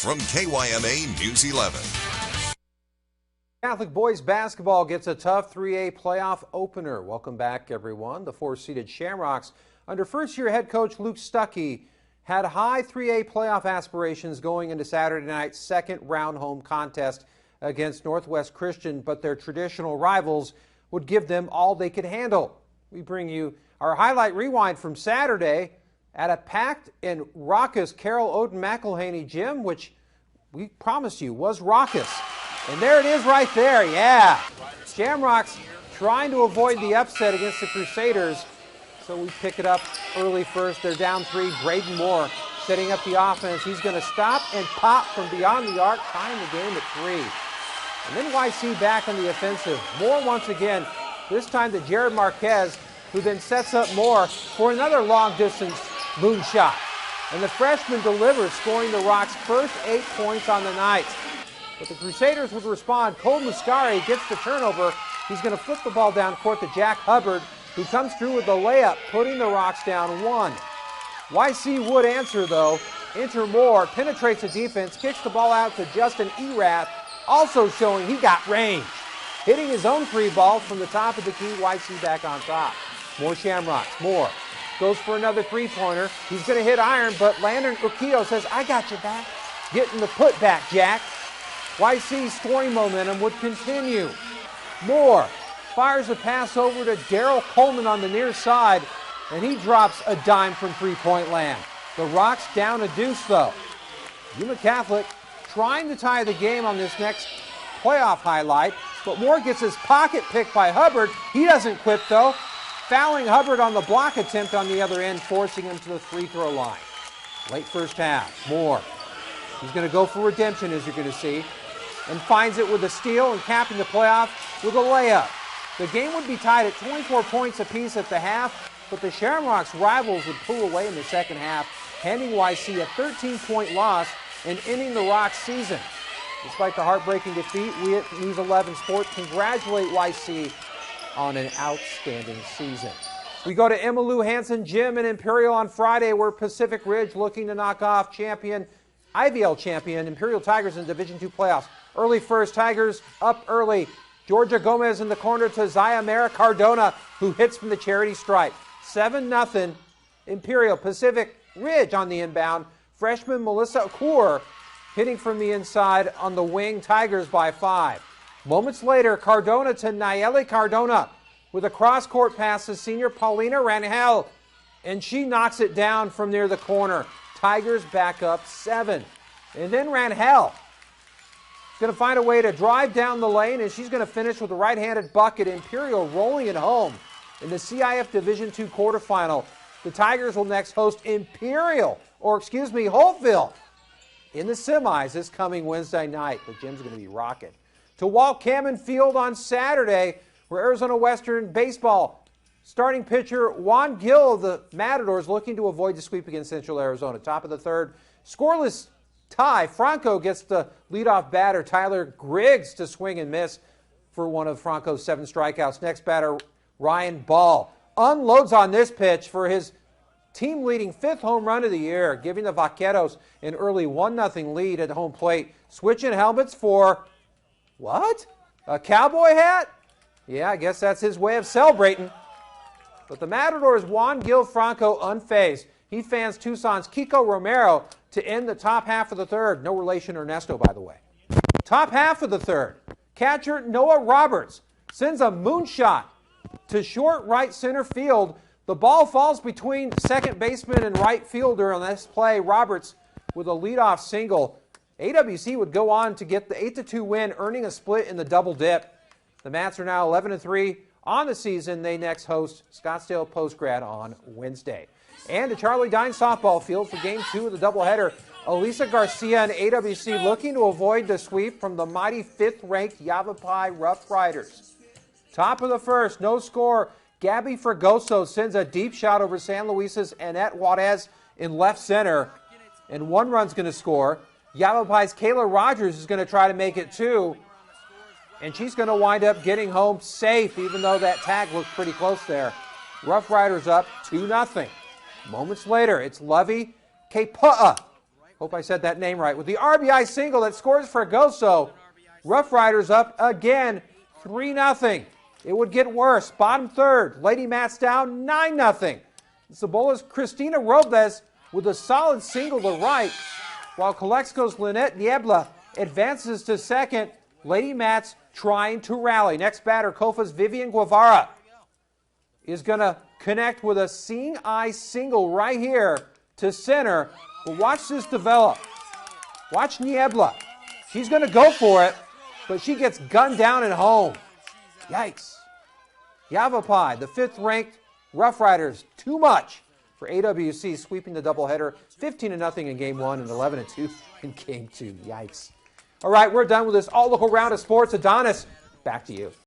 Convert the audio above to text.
from KYMA News 11. Catholic boys basketball gets a tough 3A playoff opener. Welcome back, everyone. The 4-seeded Shamrocks, under first-year head coach Luke Stuckey, had high 3A playoff aspirations going into Saturday night's second-round home contest against Northwest Christian, but their traditional rivals would give them all they could handle. We bring you our highlight rewind from Saturday at a packed and raucous Carroll Oden McElhaney gym, which we promised you was raucous. And there it is right there, yeah. Shamrocks trying to avoid the upset against the Crusaders, so we pick it up early first. They're down 3. Braden Moore setting up the offense. He's going to stop and pop from beyond the arc, tying the game at 3. And then YC back on the offensive. Moore once again, this time to Jared Marquez, who then sets up Moore for another long-distance moonshot. And the freshman delivers, scoring the Rock's first 8 points on the night. But the Crusaders would respond. Cole Muscari gets the turnover. He's going to flip the ball down court to Jack Hubbard, who comes through with the layup, putting the Rocks down 1. YC would answer, though. Enter Moore, penetrates the defense, kicks the ball out to Justin Erath, also showing he got range. Hitting his own 3 ball from the top of the key, YC back on top. More Shamrocks. Moore goes for another 3-pointer. He's going to hit iron, but Landon Urquillo says, I got you back. Getting the putback, Jack. YC's scoring momentum would continue. Moore fires a pass over to Daryl Coleman on the near side, and he drops a dime from 3-point land. The Rocks down a deuce, though. Yuma Catholic trying to tie the game on this next playoff highlight, but Moore gets his pocket picked by Hubbard. He doesn't quit, though, fouling Hubbard on the block attempt on the other end, forcing him to the free throw line. Late first half, Moore. He's going to go for redemption, as you're going to see, and finds it with a steal and capping the playoff with a layup. The game would be tied at 24 points apiece at the half, but the Shamrocks' rivals would pull away in the second half, handing YC a 13-point loss and ending the Rocks' season. Despite the heartbreaking defeat, we at News 11 Sports congratulate YC on an outstanding season. We go to Emma Lou Hansen Gym in Imperial on Friday, where Pacific Ridge looking to knock off IVL champion Imperial Tigers in Division II playoffs. Early first, Tigers up early. Georgia Gomez in the corner to Zayamara Cardona, who hits from the charity stripe. 7-0 Imperial. Pacific Ridge on the inbound. Freshman Melissa Akur hitting from the inside on the wing. Tigers by 5. Moments later, Cardona to Nayeli Cardona with a cross-court pass to senior Paulina Rangel, and she knocks it down from near the corner. Tigers back up 7. And then Rangel going to find a way to drive down the lane, and she's going to finish with a right-handed bucket. Imperial rolling it home in the CIF Division II quarterfinal. The Tigers will next host Holtville in the semis this coming Wednesday night. The gym's going to be rocking. To Walt Cammon Field on Saturday, where Arizona Western baseball starting pitcher Juan Gill of the Matadors looking to avoid the sweep against Central Arizona. Top of the third, scoreless tie. Franco gets the leadoff batter, Tyler Griggs, to swing and miss for one of Franco's 7 strikeouts. Next batter, Ryan Ball, unloads on this pitch for his team-leading 5th home run of the year, giving the Vaqueros an early 1-0 lead at home plate. Switching helmets for, what? A cowboy hat? Yeah, I guess that's his way of celebrating. But the Matadors' Juan Gil Franco unfazed. He fans Tucson's Kiko Romero to end the top half of the third. No relation to Ernesto, by the way. Top half of the third. Catcher Noah Roberts sends a moonshot to short right center field. The ball falls between second baseman and right fielder on this play. Roberts with a leadoff single. AWC would go on to get the 8-2 win, earning a split in the double dip. The Mats are now 11-3 on the season. They next host Scottsdale Postgrad on Wednesday. And to Charlie Dine softball field for Game 2 of the doubleheader. Elisa Garcia and AWC looking to avoid the sweep from the mighty 5th-ranked Yavapai Rough Riders. Top of the first, no score. Gabby Fragoso sends a deep shot over San Luis's Annette Juarez in left center, and 1 run's going to score. Yavapai's Kayla Rogers is going to try to make it 2, and she's going to wind up getting home safe, even though that tag looked pretty close there. Rough Riders up 2-0. Moments later, it's Lovey Kepa'a Hope I said that name right. With the RBI single that scores Fragoso, Rough Riders up again, 3-0. It would get worse. Bottom third, Lady Mats down 9-0. Cebola's Cristina Robles with a solid single to right, while Calexco's Lynette Niebla advances to second. Lady Mats trying to rally. Next batter, Kofa's Vivian Guevara is going to connect with a seeing eye single right here to center. But watch this develop. Watch Niebla. She's going to go for it, but she gets gunned down at home. Yikes. Yavapai, the 5th-ranked Rough Riders, too much for AWC, sweeping the doubleheader, 15-0 in Game 1 and 11-2 in Game 2. Yikes. All right, we're done with this all local round of sports. Adonis, back to you.